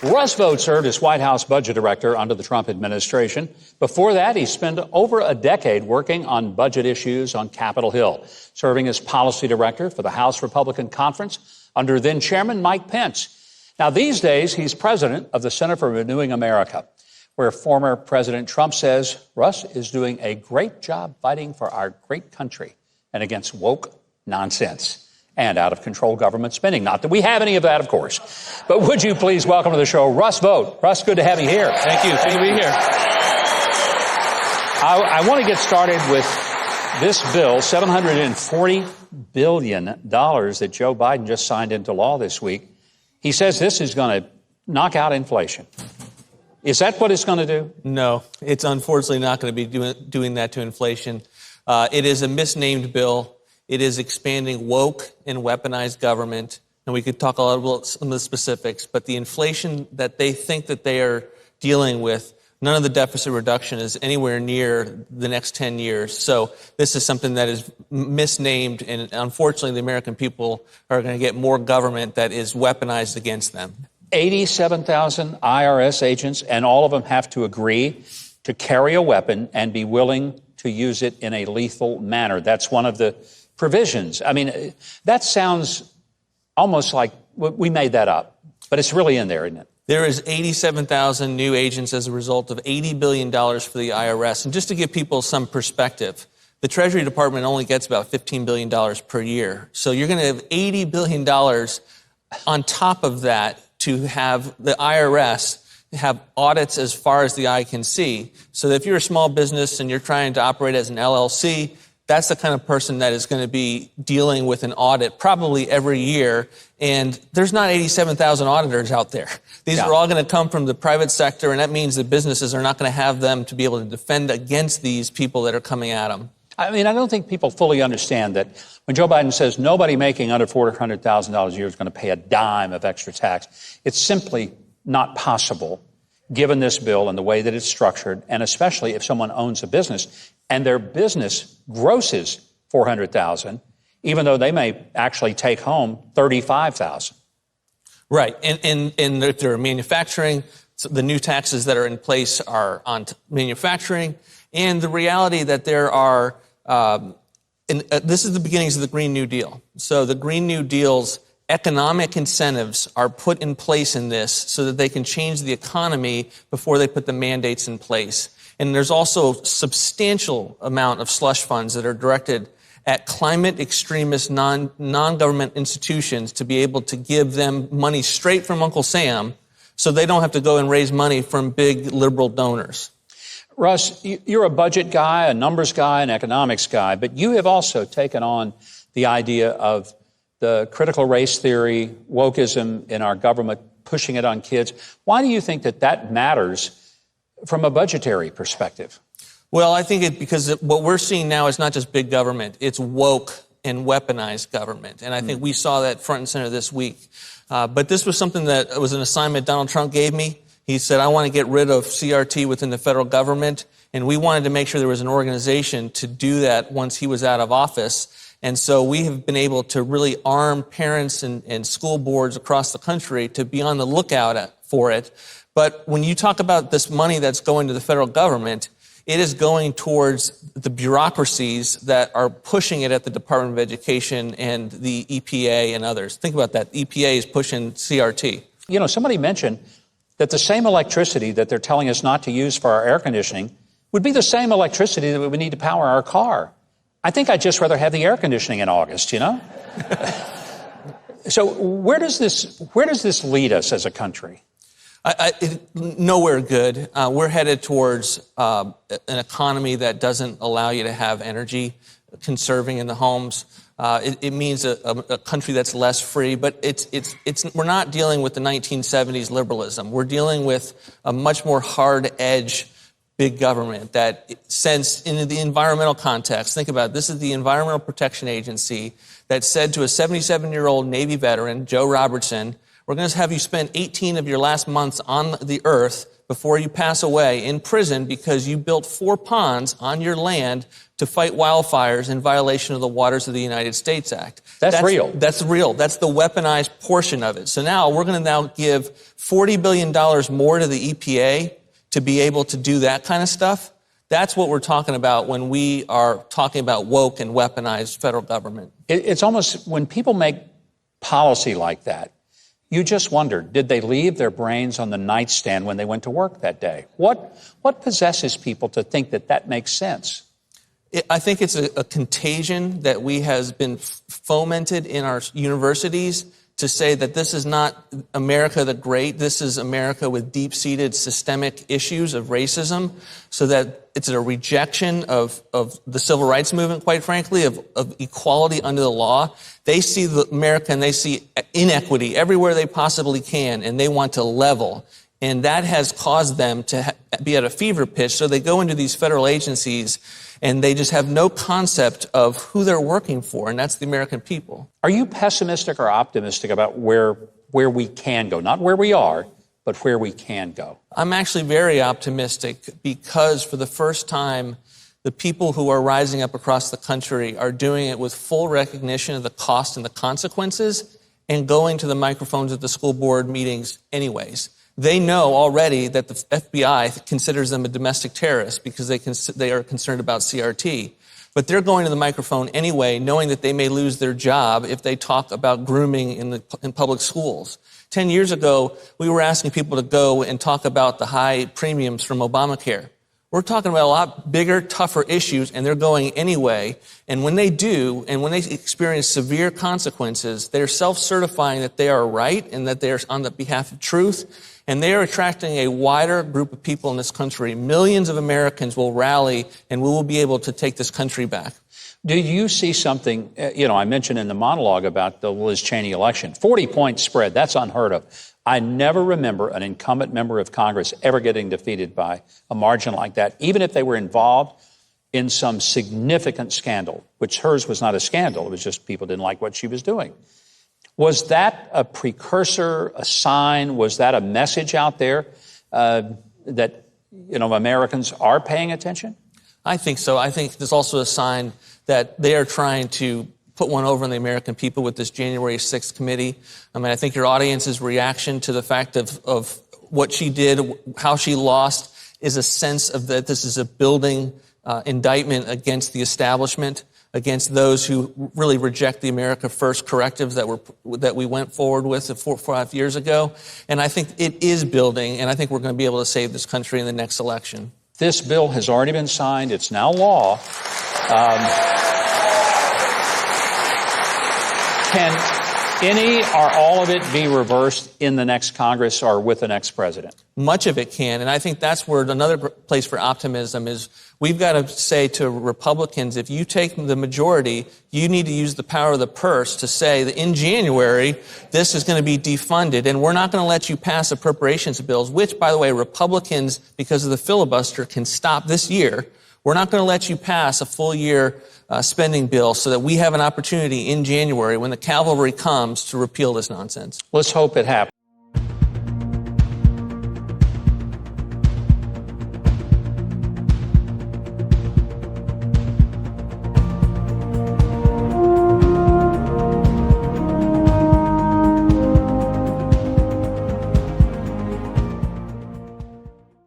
Russ Vought served as White House budget director under the Trump administration. Before that, he spent over a decade working on budget issues on Capitol Hill, serving as policy director for the House Republican Conference under then Chairman Mike Pence. Now, these days, he's president of the Center for Renewing America, where former President Trump says Russ is doing a great job fighting for our great country and against woke nonsense and out-of-control government spending. Not that we have any of that, of course. But would you please welcome to the show Russ Vought. Russ, good to have you here. Thank you. Good to be here. I want to get started with this bill, $740 billion that Joe Biden just signed into law this week. He says this is going to knock out inflation. Is that what it's going to do? No, it's unfortunately not going to be doing that to inflation. It is a misnamed bill. It is expanding woke and weaponized government. And we could talk a lot about some of the specifics, but the inflation that they think that they are dealing with, none of the deficit reduction is anywhere near the next 10 years. So this is something that is misnamed, and unfortunately the American people are going to get more government that is weaponized against them. 87,000 IRS agents, and all of them have to agree to carry a weapon and be willing to use it in a lethal manner. That's one of the provisions. I mean, that sounds almost like we made that up, but it's really in there, isn't it? There is 87,000 new agents as a result of $80 billion for the IRS. And just to give people some perspective, the Treasury Department only gets about $15 billion per year. So you're going to have $80 billion on top of that to have the IRS have audits as far as the eye can see. So that if you're a small business and you're trying to operate as an LLC, that's the kind of person that is going to be dealing with an audit probably every year. And there's not 87,000 auditors out there. These are all going to come from the private sector, and that means that businesses are not going to have them to be able to defend against these people that are coming at them. I mean, I don't think people fully understand that when Joe Biden says nobody making under $400,000 a year is going to pay a dime of extra tax, it's simply not possible given this bill and the way that it's structured, and especially if someone owns a business and their business grosses $400,000, even though they may actually take home $35,000. Right. And if they're manufacturing, so the new taxes that are in place are on manufacturing. And the reality that there are, this is the beginnings of the Green New Deal. So the Green New Deal's economic incentives are put in place in this so that they can change the economy before they put the mandates in place. And there's also substantial amount of slush funds that are directed at climate extremist non-government institutions to be able to give them money straight from Uncle Sam so they don't have to go and raise money from big liberal donors. Russ, you're a budget guy, a numbers guy, an economics guy, but you have also taken on the idea of the critical race theory, wokeism in our government, pushing it on kids. Why do you think that that matters from a budgetary perspective? Well, I think because what we're seeing now is not just big government, it's woke and weaponized government. And I think we saw that front and center this week. But this was something that was an assignment Donald Trump gave me. He said, I want to get rid of CRT within the federal government. And we wanted to make sure there was an organization to do that once he was out of office. And so we have been able to really arm parents and school boards across the country to be on the lookout for it. But when you talk about this money that's going to the federal government, it is going towards the bureaucracies that are pushing it at the Department of Education and the EPA and others. Think about that. The EPA is pushing CRT. You know, somebody mentioned that the same electricity that they're telling us not to use for our air conditioning would be the same electricity that we would need to power our car. I think I'd just rather have the air conditioning in August, you know? So where does this lead us as a country? Nowhere good. We're headed towards an economy that doesn't allow you to have energy conserving in the homes. It means a country that's less free, but we're not dealing with the 1970s liberalism. We're dealing with a much more hard edge big government that sends in the environmental context. Think about it. This is the Environmental Protection Agency that said to a 77-year-old Navy veteran, Joe Robertson, we're going to have you spend 18 of your last months on the earth before you pass away in prison because you built 4 ponds on your land to fight wildfires in violation of the Waters of the United States Act. That's real. That's real. That's the weaponized portion of it. So now we're going to now give $40 billion more to the EPA to be able to do that kind of stuff. That's what we're talking about when we are talking about woke and weaponized federal government. It's almost, when people make policy like that, you just wonder, did they leave their brains on the nightstand when they went to work that day? What possesses people to think that that makes sense? I think it's a contagion that has been fomented in our universities to say that this is not America the Great, this is America with deep-seated systemic issues of racism, so that it's a rejection of the civil rights movement, quite frankly, of equality under the law. They see America and they see inequity everywhere they possibly can, and they want to level. And that has caused them to be at a fever pitch, so they go into these federal agencies and they just have no concept of who they're working for, and that's the American people. Are you pessimistic or optimistic about where we can go? Not where we are, but where we can go. I'm actually very optimistic because for the first time, the people who are rising up across the country are doing it with full recognition of the cost and the consequences and going to the microphones at the school board meetings anyways. They know already that the FBI considers them a domestic terrorist because they are concerned about CRT. But they're going to the microphone anyway, knowing that they may lose their job if they talk about grooming in public schools. 10 years ago, we were asking people to go and talk about the high premiums from Obamacare. We're talking about a lot bigger, tougher issues, and they're going anyway. And when they do, and when they experience severe consequences, they're self-certifying that they are right and that they are on the behalf of truth. And they are attracting a wider group of people in this country. Millions of Americans will rally, and we will be able to take this country back. Do you see something, I mentioned in the monologue about the Liz Cheney election, 40-point spread, that's unheard of. I never remember an incumbent member of Congress ever getting defeated by a margin like that, even if they were involved in some significant scandal, which hers was not a scandal. It was just people didn't like what she was doing. Was that a precursor, a sign? Was that a message out there that, Americans are paying attention? I think so. I think there's also a sign that they are trying to put one over on the American people with this January 6th committee. I think your audience's reaction to the fact of what she did, how she lost, is a sense of that this is a building indictment against the establishment, against those who really reject the America First correctives that we went forward with 4 or 5 years ago. And I think it is building, and I think we're going to be able to save this country in the next election. This bill has already been signed. It's now law. Can any or all of it be reversed in the next Congress or with the next president? Much of it can, and I think that's where another place for optimism is. We've got to say to Republicans, if you take the majority, you need to use the power of the purse to say that in January, this is going to be defunded, and we're not going to let you pass appropriations bills, which, by the way, Republicans, because of the filibuster, can stop this year. We're not going to let you pass a full year spending bill so that we have an opportunity in January when the cavalry comes to repeal this nonsense. Let's hope it happens.